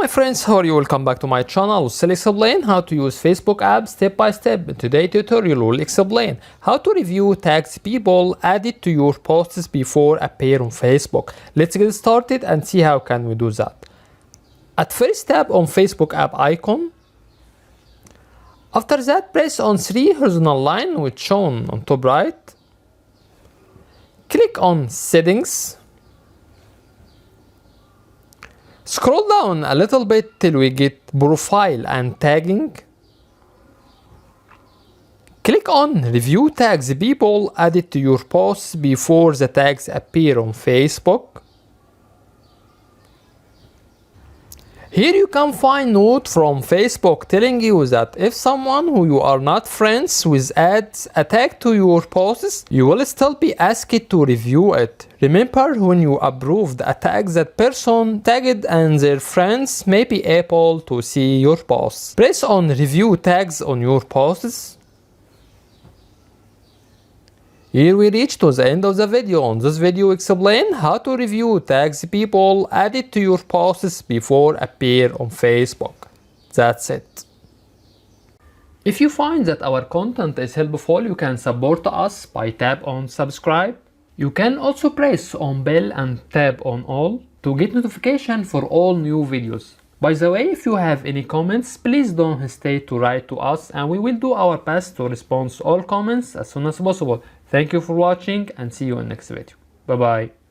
my friends, how are you? Welcome back to my channel. We'll explain how to use Facebook ads step by step. In today's tutorial, we'll explain how to review tags people added to your posts before appear on Facebook. Let's get started and see how can we do that. At first, tap on Facebook app icon. After that, press on 3 horizontal line which shown on top right. Click on settings. Scroll down a little bit till we get profile and tagging. Click on review tags people added to your posts before the tags appear on Facebook. Here you can find note from Facebook telling you that if someone who you are not friends with adds a tag to your posts, you will still be asked to review it. Remember, when you approve a tag, that person tagged and their friends may be able to see your posts. Press on review tags on your posts. Here we reach to the end of the video. On this video, explain how to review tags people added to your posts before appear on Facebook. That's it. If you find that our content is helpful, you can support us by tap on subscribe. You can also press on bell and tap on all to get notification for all new videos. By the way, if you have any comments, please don't hesitate to write to us and we will do our best to respond to all comments as soon as possible. Thank you for watching and see you in next video. Bye bye.